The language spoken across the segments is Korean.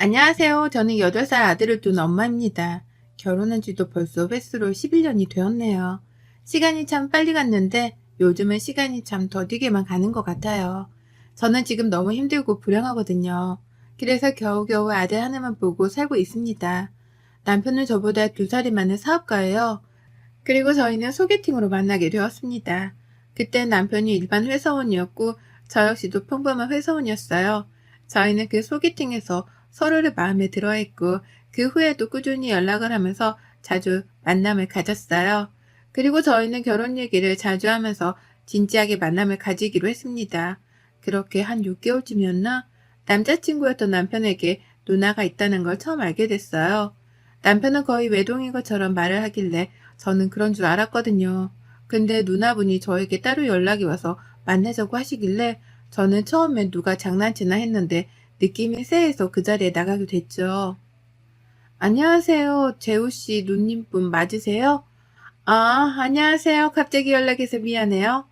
안녕하세요. 저는 8살 아들을 둔 엄마입니다. 결혼한 지도 벌써 횟수로 11년이 되었네요. 시간이 참 빨리 갔는데 요즘은 시간이 참 더디게만 가는 것 같아요. 저는 지금 너무 힘들고 불행하거든요. 그래서 겨우겨우 아들 하나만 보고 살고 있습니다. 남편은 저보다 2살이 많은 사업가예요. 그리고 저희는 소개팅으로 만나게 되었습니다. 그때 남편이 일반 회사원이었고 저 역시도 평범한 회사원이었어요. 저희는 그 소개팅에서 서로를 마음에 들어했고 그 후에도 꾸준히 연락을 하면서 자주 만남을 가졌어요. 그리고 저희는 결혼 얘기를 자주 하면서 진지하게 만남을 가지기로 했습니다. 그렇게 한 6개월쯤이었나? 남자친구였던 남편에게 누나가 있다는 걸 처음 알게 됐어요. 남편은 거의 외동인 것처럼 말을 하길래 저는 그런 줄 알았거든요. 근데 누나분이 저에게 따로 연락이 와서 만나자고 하시길래 저는 처음엔 누가 장난치나 했는데 느낌이 쎄해서 그 자리에 나가게 됐죠. 안녕하세요. 재우씨 누님분 맞으세요? 아, 안녕하세요. 갑자기 연락해서 미안해요.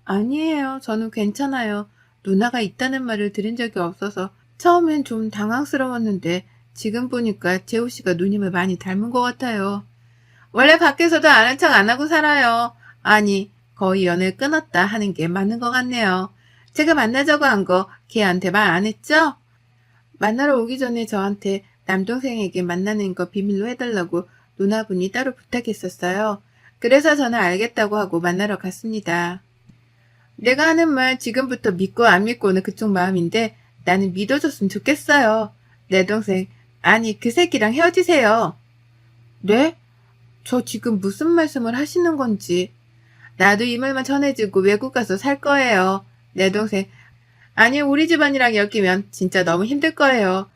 아니에요. 저는 괜찮아요. 누나가 있다는 말을 들은 적이 없어서 처음엔 좀 당황스러웠는데 지금 보니까 재우씨가 누님을 많이 닮은 것 같아요. 원래 밖에서도 아는 척 안 하고 살아요. 아니, 거의 연을 끊었다 하는 게 맞는 것 같네요. 제가 만나자고 한 거 걔한테 말 안 했죠? 만나러 오기 전에 저한테 남동생에게 만나는 거 비밀로 해달라고 누나분이 따로 부탁했었어요. 그래서 저는 알겠다고 하고 만나러 갔습니다. 내가 하는 말 지금부터 믿고 안 믿고는 그쪽 마음인데 나는 믿어줬으면 좋겠어요. 내 동생, 아니 그 새끼랑 헤어지세요. 네? 저 지금 무슨 말씀을 하시는 건지. 나도 이 말만 전해지고 외국 가서 살 거예요. 내 동생. 아니 우리 집안이랑 엮이면 진짜 너무 힘들 거예요.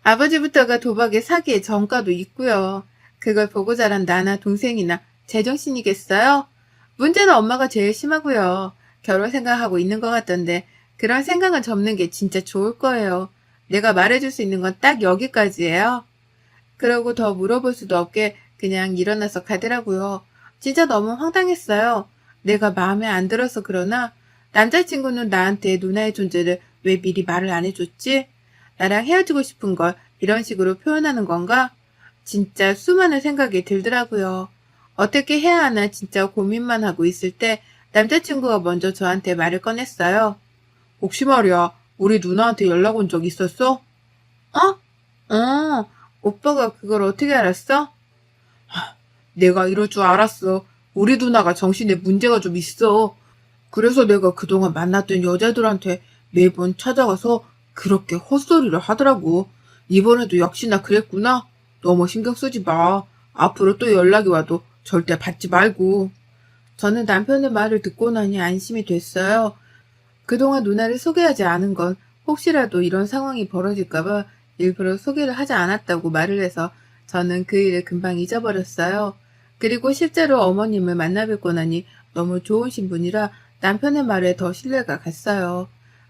아버지부터가 도박에 사기에 전과도 있고요. 그걸 보고 자란 나나 동생이나 제정신이겠어요? 문제는 엄마가 제일 심하고요. 결혼 생각하고 있는 것 같던데 그런 생각은 접는 게 진짜 좋을 거예요. 내가 말해줄 수 있는 건 딱 여기까지예요. 그러고 더 물어볼 수도 없게 그냥 일어나서 가더라고요. 진짜 너무 황당했어요. 내가 마음에 안 들어서 그러나 남자친구는 나한테 누나의 존재를 왜 미리 말을 안 해줬지? 나랑 헤어지고 싶은 걸 이런 식으로 표현하는 건가? 진짜 수많은 생각이 들더라고요. 어떻게 해야 하나 진짜 고민만 하고 있을 때 남자친구가 먼저 저한테 말을 꺼냈어요. 혹시 말이야, 우리 누나한테 연락 온 적 있었어? 오빠가 그걸 어떻게 알았어? 내가 이럴 줄 알았어. 우리 누나가 정신에 문제가 좀 있어. 그래서 내가 그동안 만났던 여자들한테 매번 찾아가서 그렇게 헛소리를 하더라고. 이번에도 역시나 그랬구나. 너무 신경 쓰지 마. 앞으로 또 연락이 와도 절대 받지 말고. 저는 남편의 말을 듣고 나니 안심이 됐어요. 그동안 누나를 소개하지 않은 건 혹시라도 이런 상황이 벌어질까봐 일부러 소개를 하지 않았다고 말을 해서 저는 그 일을 금방 잊어버렸어요. 그리고 실제로 어머님을 만나 뵙고 나니 너무 좋으신 분이라 남편의 말에 더 신뢰가 갔어요.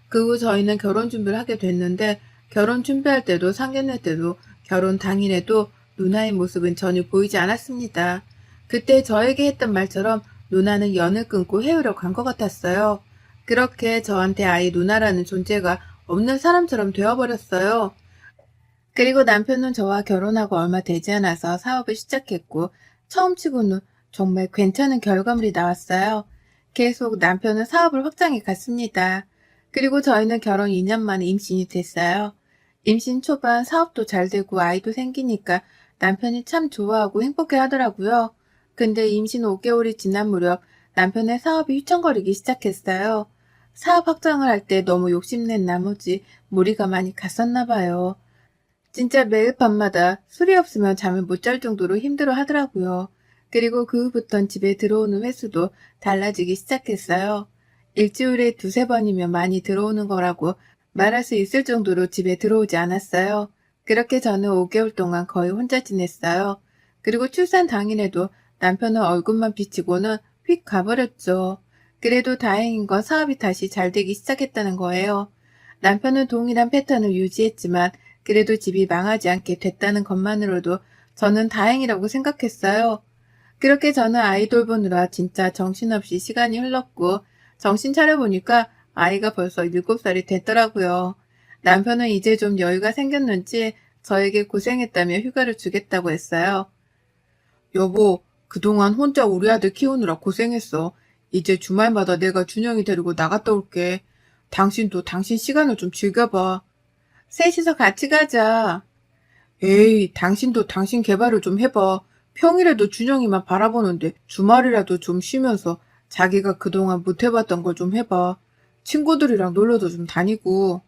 그 후 저희는 결혼 준비를 하게 됐는데 결혼 준비할 때도 상견례 때도 결혼 당일에도 누나의 모습은 전혀 보이지 않았습니다. 그때 저에게 했던 말처럼 누나는 연을 끊고 헤어려 간 것 같았어요. 그렇게 저한테 아예 누나라는 존재가 없는 사람처럼 되어버렸어요. 그리고 남편은 저와 결혼하고 얼마 되지 않아서 사업을 시작했고 처음 치고는 정말 괜찮은 결과물이 나왔어요. 계속 남편은 사업을 확장해 갔습니다. 그리고 저희는 결혼 2년 만에 임신이 됐어요. 임신 초반 사업도 잘 되고 아이도 생기니까 남편이 참 좋아하고 행복해 하더라고요. 근데 임신 5개월이 지난 무렵 남편의 사업이 휘청거리기 시작했어요. 사업 확장을 할 때 너무 욕심낸 나머지 무리가 많이 갔었나 봐요. 진짜 매일 밤마다 술이 없으면 잠을 못 잘 정도로 힘들어 하더라고요. 그리고 그 후부턴 집에 들어오는 횟수도 달라지기 시작했어요. 일주일에 2~3번이면 많이 들어오는 거라고 말할 수 있을 정도로 집에 들어오지 않았어요. 그렇게 저는 5개월 동안 거의 혼자 지냈어요. 그리고 출산 당일에도 남편은 얼굴만 비치고는 휙 가버렸죠. 그래도 다행인 건 사업이 다시 잘 되기 시작했다는 거예요. 남편은 동일한 패턴을 유지했지만 그래도 집이 망하지 않게 됐다는 것만으로도 저는 다행이라고 생각했어요. 그렇게 저는 아이 돌보느라 진짜 정신없이 시간이 흘렀고 정신 차려보니까 아이가 벌써 7살이 됐더라고요. 남편은 이제 좀 여유가 생겼는지 저에게 고생했다며 휴가를 주겠다고 했어요. 여보, 그동안 혼자 우리 아들 키우느라 고생했어. 이제 주말마다 내가 준영이 데리고 나갔다 올게. 당신도 당신 시간을 좀 즐겨봐. 셋이서 같이 가자. 에이, 당신도 당신 개발을 좀 해봐. 평일에도 준영이만 바라보는데 주말이라도 좀 쉬면서 자기가 그동안 못 해봤던 걸 좀 해봐. 친구들이랑 놀러도 좀 다니고.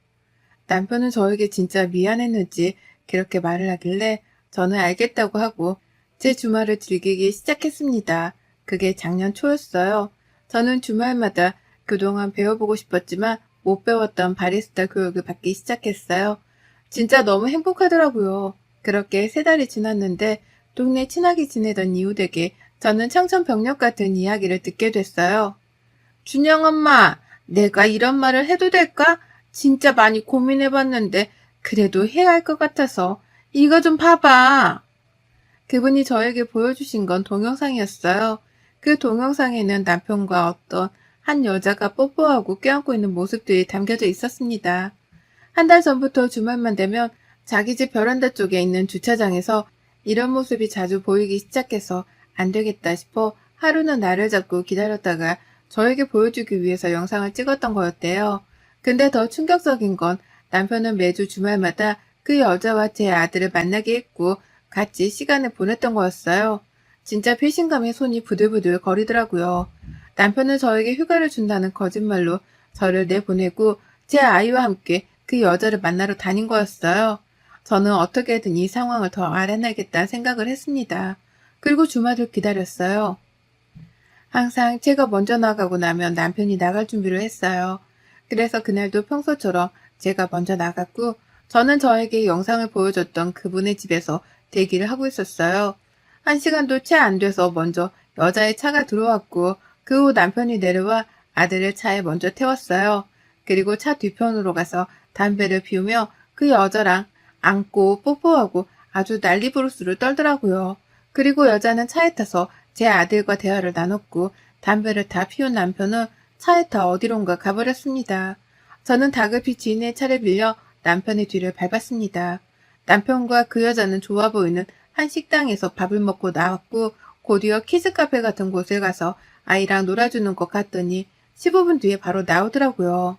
남편은 저에게 진짜 미안했는지 그렇게 말을 하길래 저는 알겠다고 하고 제 주말을 즐기기 시작했습니다. 그게 작년 초였어요. 저는 주말마다 그동안 배워보고 싶었지만 못 배웠던 바리스타 교육을 받기 시작했어요. 진짜 너무 행복하더라고요. 그렇게 3달이 지났는데 동네 친하게 지내던 이웃에게 저는 청천벽력 같은 이야기를 듣게 됐어요. 준영 엄마, 내가 이런 말을 해도 될까? 진짜 많이 고민해봤는데 그래도 해야 할 것 같아서 이거 좀 봐봐. 그분이 저에게 보여주신 건 동영상이었어요. 그 동영상에는 남편과 어떤 한 여자가 뽀뽀하고 껴안고 있는 모습들이 담겨져 있었습니다. 한 달 전부터 주말만 되면 자기 집 베란다 쪽에 있는 주차장에서 이런 모습이 자주 보이기 시작해서 안 되겠다 싶어 하루는 나를 잡고 기다렸다가 저에게 보여주기 위해서 영상을 찍었던 거였대요. 근데 더 충격적인 건 남편은 매주 주말마다 그 여자와 제 아들을 만나게 했고 같이 시간을 보냈던 거였어요. 진짜 배신감에 손이 부들부들 거리더라고요. 남편은 저에게 휴가를 준다는 거짓말로 저를 내보내고 제 아이와 함께 그 여자를 만나러 다닌 거였어요. 저는 어떻게든 이 상황을 더 알아내겠다는 생각을 했습니다. 그리고 주말을 기다렸어요. 항상 제가 먼저 나가고 나면 남편이 나갈 준비를 했어요. 그래서 그날도 평소처럼 제가 먼저 나갔고 저는 저에게 영상을 보여줬던 그분의 집에서 대기를 하고 있었어요. 1시간도 채 안 돼서 먼저 여자의 차가 들어왔고 그 후 남편이 내려와 아들을 차에 먼저 태웠어요. 그리고 차 뒤편으로 가서 담배를 피우며 그 여자랑 안고 뽀뽀하고 아주 난리부르스를 떨더라고요. 그리고 여자는 차에 타서 제 아들과 대화를 나눴고 담배를 다 피운 남편은 차에 타 어디론가 가버렸습니다. 저는 다급히 지인의 차를 빌려 남편의 뒤를 밟았습니다. 남편과 그 여자는 좋아 보이는 한 식당에서 밥을 먹고 나왔고 곧이어 키즈카페 같은 곳에 가서 아이랑 놀아주는 것 같더니 15분 뒤에 바로 나오더라고요.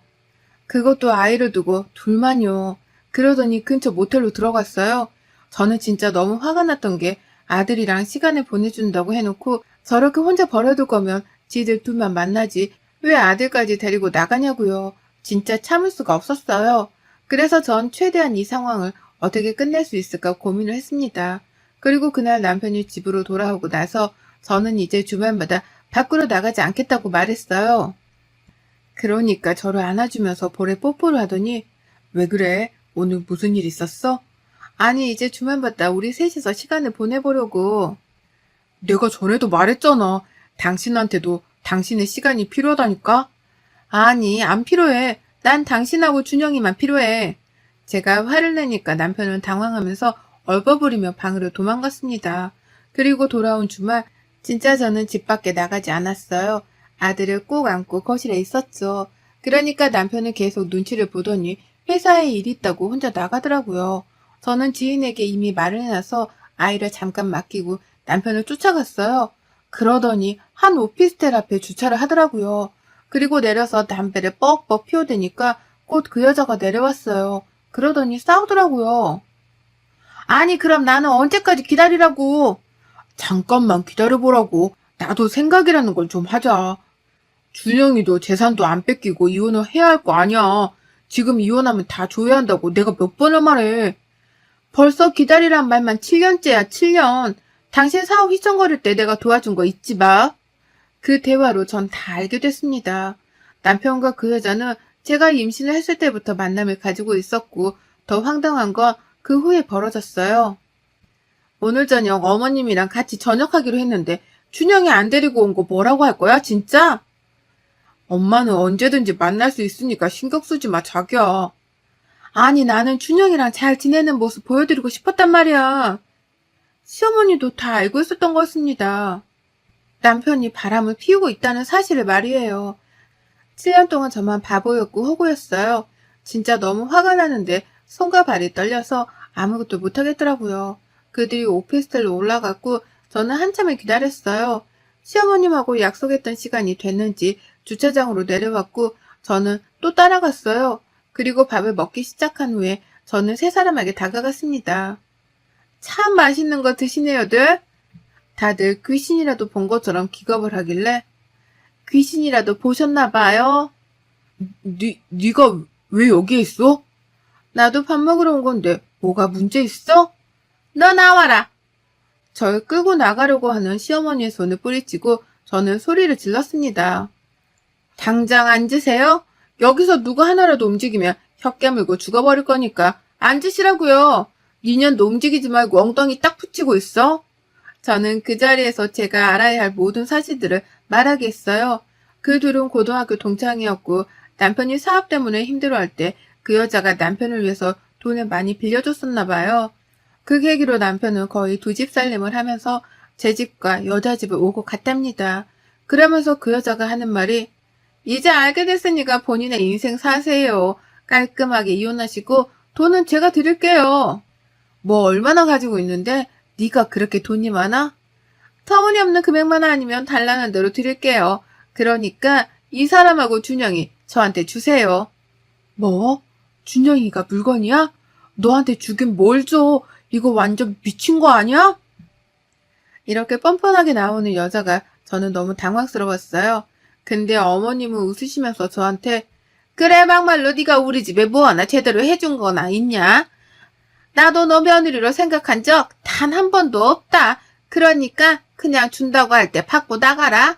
그것도 아이를 두고 둘만요. 그러더니 근처 모텔로 들어갔어요. 저는 진짜 너무 화가 났던 게 아들이랑 시간을 보내준다고 해놓고 저렇게 혼자 버려둘 거면 지들 둘만 만나지 왜 아들까지 데리고 나가냐고요. 진짜 참을 수가 없었어요. 그래서 전 최대한 이 상황을 어떻게 끝낼 수 있을까 고민을 했습니다. 그리고 그날 남편이 집으로 돌아오고 나서 저는 이제 주말마다 밖으로 나가지 않겠다고 말했어요. 그러니까 저를 안아주면서 볼에 뽀뽀를 하더니 왜 그래? 오늘 무슨 일 있었어? 아니 이제 주말마다 우리 셋이서 시간을 보내보려고. 내가 전에도 말했잖아. 당신한테도 당신의 시간이 필요하다니까? 아니 안 필요해. 난 당신하고 준영이만 필요해. 제가 화를 내니까 남편은 당황하면서 얼버무리며 방으로 도망갔습니다. 그리고 돌아온 주말 진짜 저는 집 밖에 나가지 않았어요. 아들을 꼭 안고 거실에 있었죠. 그러니까 남편은 계속 눈치를 보더니 회사에 일 있다고 혼자 나가더라고요. 저는 지인에게 이미 말을 해놔서 아이를 잠깐 맡기고 남편을 쫓아갔어요. 그러더니 한 오피스텔 앞에 주차를 하더라고요. 그리고 내려서 담배를 뻑뻑 피워대니까 곧 그 여자가 내려왔어요. 그러더니 싸우더라고요. 아니 그럼 나는 언제까지 기다리라고. 잠깐만 기다려보라고. 나도 생각이라는 걸 좀 하자. 준영이도 재산도 안 뺏기고 이혼을 해야 할 거 아니야. 지금 이혼하면 다 줘야 한다고 내가 몇 번을 말해. 벌써 기다리란 말만 7년째야 7년. 당신 사업 휘청거릴 때 내가 도와준 거 잊지 마. 그 대화로 전 다 알게 됐습니다. 남편과 그 여자는 제가 임신을 했을 때부터 만남을 가지고 있었고 더 황당한 건 그 후에 벌어졌어요. 오늘 저녁 어머님이랑 같이 저녁하기로 했는데 준영이 안 데리고 온 거 뭐라고 할 거야 진짜? 엄마는 언제든지 만날 수 있으니까 신경 쓰지 마 자기야. 아니 나는 준영이랑 잘 지내는 모습 보여드리고 싶었단 말이야. 시어머니도 다 알고 있었던 것입니다. 남편이 바람을 피우고 있다는 사실을 말이에요. 7년 동안 저만 바보였고 호구였어요. 진짜 너무 화가 나는데 손과 발이 떨려서 아무것도 못하겠더라고요. 그들이 오피스텔로 올라갔고 저는 한참을 기다렸어요. 시어머님하고 약속했던 시간이 됐는지 주차장으로 내려왔고 저는 또 따라갔어요. 그리고 밥을 먹기 시작한 후에 저는 세 사람에게 다가갔습니다. 참 맛있는 거 드시네요들. 다들 귀신이라도 본 것처럼 기겁을 하길래 귀신이라도 보셨나 봐요. 네가 왜 여기에 있어? 나도 밥 먹으러 온 건데 뭐가 문제 있어? 너 나와라. 절 끌고 나가려고 하는 시어머니의 손을 뿌리치고 저는 소리를 질렀습니다. 당장 앉으세요. 여기서 누구 하나라도 움직이면 혀 깨물고 죽어버릴 거니까 앉으시라고요. 니년도 움직이지 말고 엉덩이 딱 붙이고 있어. 저는 그 자리에서 제가 알아야 할 모든 사실들을 말하게 했어요. 그 둘은 고등학교 동창이었고 남편이 사업 때문에 힘들어할 때 그 여자가 남편을 위해서 돈을 많이 빌려줬었나 봐요. 그 계기로 남편은 거의 두 집 살림을 하면서 제 집과 여자 집을 오고 갔답니다. 그러면서 그 여자가 하는 말이 이제 알게 됐으니까 본인의 인생 사세요. 깔끔하게 이혼하시고 돈은 제가 드릴게요. 뭐 얼마나 가지고 있는데 네가 그렇게 돈이 많아? 터무니없는 금액만 아니면 달라는 대로 드릴게요. 그러니까 이 사람하고 준영이 저한테 주세요. 뭐? 준영이가 물건이야? 너한테 주긴 뭘 줘? 이거 완전 미친 거 아니야? 이렇게 뻔뻔하게 나오는 여자가 저는 너무 당황스러웠어요. 근데 어머님은 웃으시면서 저한테 그래 막말로 네가 우리 집에 뭐 하나 제대로 해준 거나 있냐? 나도 너 며느리로 생각한 적 단 한 번도 없다. 그러니까 그냥 준다고 할 때 받고 나가라.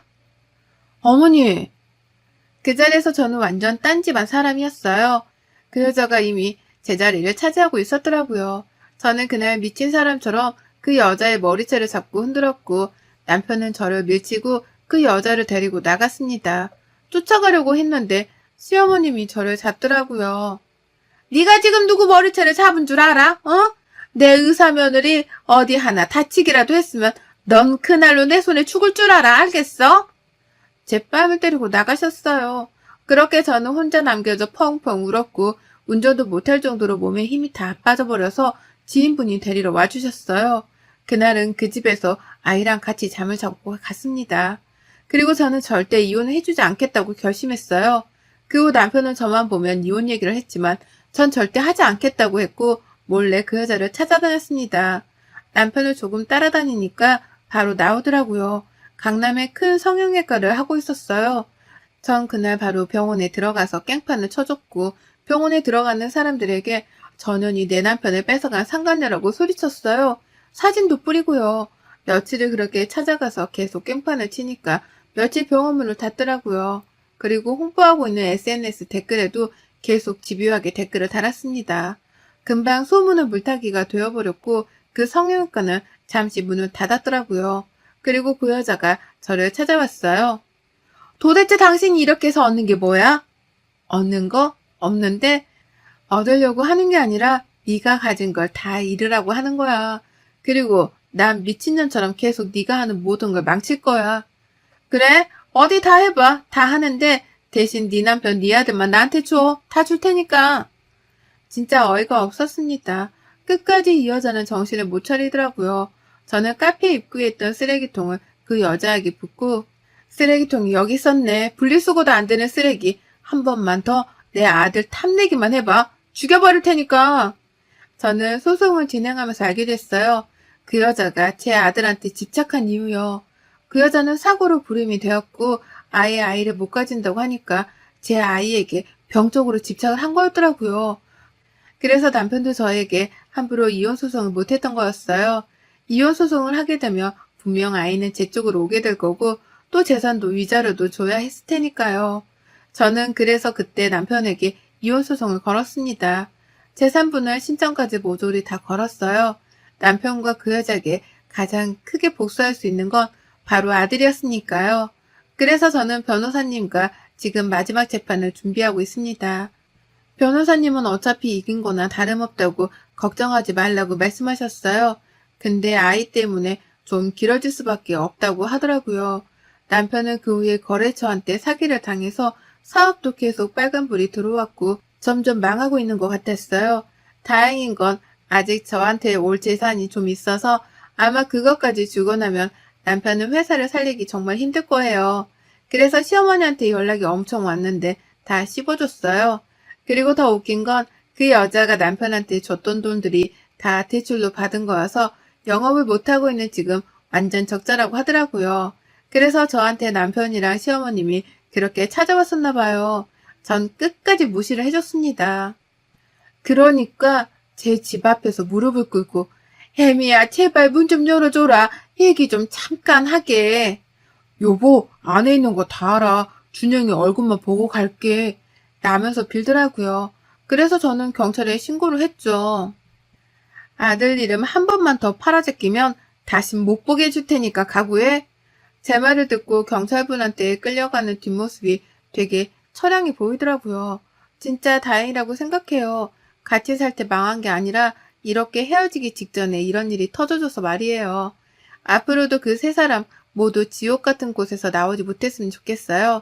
어머니. 그 자리에서 저는 완전 딴집안 사람이었어요. 그 여자가 이미 제 자리를 차지하고 있었더라고요. 저는 그날 미친 사람처럼 그 여자의 머리채를 잡고 흔들었고 남편은 저를 밀치고 그 여자를 데리고 나갔습니다. 쫓아가려고 했는데 시어머님이 저를 잡더라고요. 네가 지금 누구 머리채를 잡은 줄 알아? 어? 내 의사 며느리 어디 하나 다치기라도 했으면 넌 그날로 내 손에 죽을 줄 알아. 알겠어? 제 뺨을 때리고 나가셨어요. 그렇게 저는 혼자 남겨져 펑펑 울었고 운전도 못할 정도로 몸에 힘이 다 빠져버려서 지인분이 데리러 와주셨어요. 그날은 그 집에서 아이랑 같이 잠을 자고 갔습니다. 그리고 저는 절대 이혼을 해주지 않겠다고 결심했어요. 그 후 남편은 저만 보면 이혼 얘기를 했지만 전 절대 하지 않겠다고 했고 몰래 그 여자를 찾아다녔습니다. 남편을 조금 따라다니니까 바로 나오더라고요. 강남에 큰 성형외과를 하고 있었어요. 전 그날 바로 병원에 들어가서 깽판을 쳐줬고 병원에 들어가는 사람들에게 전현이 내 남편을 뺏어간 상간녀라고 소리쳤어요. 사진도 뿌리고요. 며칠을 그렇게 찾아가서 계속 깽판을 치니까 며칠 병원문을 닫더라고요. 그리고 홍보하고 있는 SNS 댓글에도 계속 집요하게 댓글을 달았습니다. 금방 소문은 물타기가 되어버렸고 그 성형외과는 잠시 문을 닫았더라고요. 그리고 그 여자가 저를 찾아왔어요. 도대체 당신이 이렇게 해서 얻는 게 뭐야? 얻는 거? 없는데 얻으려고 하는 게 아니라 네가 가진 걸 다 잃으라고 하는 거야. 그리고 난 미친년처럼 계속 네가 하는 모든 걸 망칠 거야. 그래? 어디 다 해봐. 다 하는데 대신 네 남편 네 아들만 나한테 줘. 다 줄 테니까. 진짜 어이가 없었습니다. 끝까지 이 여자는 정신을 못 차리더라고요. 저는 카페 입구에 있던 쓰레기통을 그 여자에게 붓고 쓰레기통이 여기 있었네. 분리수거도 안 되는 쓰레기. 한 번만 더 내 아들 탐내기만 해봐. 죽여버릴 테니까. 저는 소송을 진행하면서 알게 됐어요. 그 여자가 제 아들한테 집착한 이유요. 그 여자는 사고로 불임이 되었고 아예 아이를 못 가진다고 하니까 제 아이에게 병적으로 집착을 한 거였더라고요. 그래서 남편도 저에게 함부로 이혼소송을 못했던 거였어요. 이혼소송을 하게 되면 분명 아이는 제 쪽으로 오게 될 거고 또 재산도 위자료도 줘야 했을 테니까요. 저는 그래서 그때 남편에게 이혼소송을 걸었습니다. 재산분할 신청까지 모조리 다 걸었어요. 남편과 그 여자에게 가장 크게 복수할 수 있는 건 바로 아들이었으니까요. 그래서 저는 변호사님과 지금 마지막 재판을 준비하고 있습니다. 변호사님은 어차피 이긴 거나 다름없다고 걱정하지 말라고 말씀하셨어요. 근데 아이 때문에 좀 길어질 수밖에 없다고 하더라고요. 남편은 그 후에 거래처한테 사기를 당해서 사업도 계속 빨간불이 들어왔고 점점 망하고 있는 것 같았어요. 다행인 건 아직 저한테 올 재산이 좀 있어서 아마 그것까지 주고 나면 남편은 회사를 살리기 정말 힘들 거예요. 그래서 시어머니한테 연락이 엄청 왔는데 다 씹어줬어요. 그리고 더 웃긴 건 그 여자가 남편한테 줬던 돈들이 다 대출로 받은 거여서 영업을 못하고 있는 지금 완전 적자라고 하더라고요. 그래서 저한테 남편이랑 시어머님이 그렇게 찾아왔었나 봐요. 전 끝까지 무시를 해줬습니다. 그러니까 제 집 앞에서 무릎을 꿇고 혜미야 제발 문 좀 열어줘라. 얘기 좀 잠깐 하게. 여보 안에 있는 거 다 알아. 준영이 얼굴만 보고 갈게. 라면서 빌더라고요. 그래서 저는 경찰에 신고를 했죠. 아들 이름 한 번만 더 팔아제끼면 다신 못 보게 해줄 테니까 각오해. 제 말을 듣고 경찰분한테 끌려가는 뒷모습이 되게 처량해 보이더라고요. 진짜 다행이라고 생각해요. 같이 살 때 망한 게 아니라 이렇게 헤어지기 직전에 이런 일이 터져줘서 말이에요. 앞으로도 그 세 사람 모두 지옥 같은 곳에서 나오지 못했으면 좋겠어요.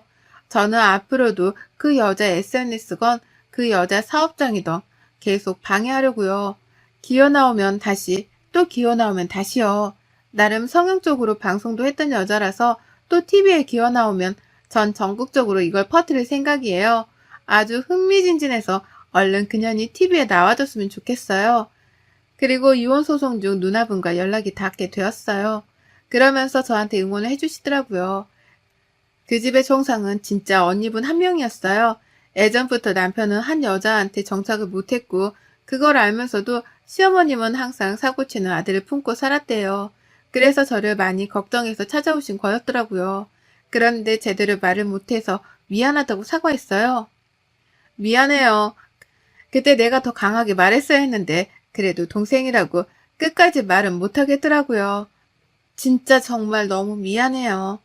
저는 앞으로도 그 여자 SNS건 그 여자 사업장이던 계속 방해하려고요. 기어 나오면 다시, 또 기어 나오면 다시요. 나름 성형적으로 방송도 했던 여자라서 또 TV에 기어 나오면 전 전국적으로 이걸 퍼뜨릴 생각이에요. 아주 흥미진진해서 얼른 그년이 TV에 나와줬으면 좋겠어요. 그리고 이혼소송 중 누나분과 연락이 닿게 되었어요. 그러면서 저한테 응원을 해주시더라고요. 그 집의 총상은 진짜 언니분 한 명이었어요. 예전부터 남편은 한 여자한테 정착을 못했고 그걸 알면서도 시어머님은 항상 사고치는 아들을 품고 살았대요. 그래서 저를 많이 걱정해서 찾아오신 거였더라고요. 그런데 제대로 말을 못해서 미안하다고 사과했어요. 미안해요. 그때 내가 더 강하게 말했어야 했는데 그래도 동생이라고 끝까지 말은 못하겠더라고요. 진짜 정말 너무 미안해요.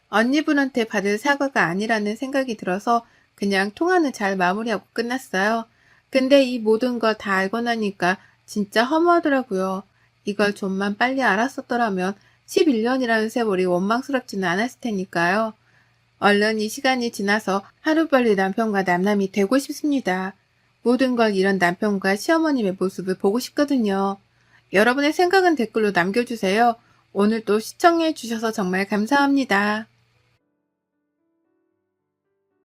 언니분한테 받을 사과가 아니라는 생각이 들어서 그냥 통화는 잘 마무리하고 끝났어요. 근데 이 모든 걸 다 알고 나니까 진짜 허무하더라고요. 이걸 좀만 빨리 알았었더라면 11년이라는 세월이 원망스럽지는 않았을 테니까요. 얼른 이 시간이 지나서 하루빨리 남편과 남남이 되고 싶습니다. 모든 걸 잃은 남편과 시어머님의 모습을 보고 싶거든요. 여러분의 생각은 댓글로 남겨주세요. 오늘도 시청해주셔서 정말 감사합니다.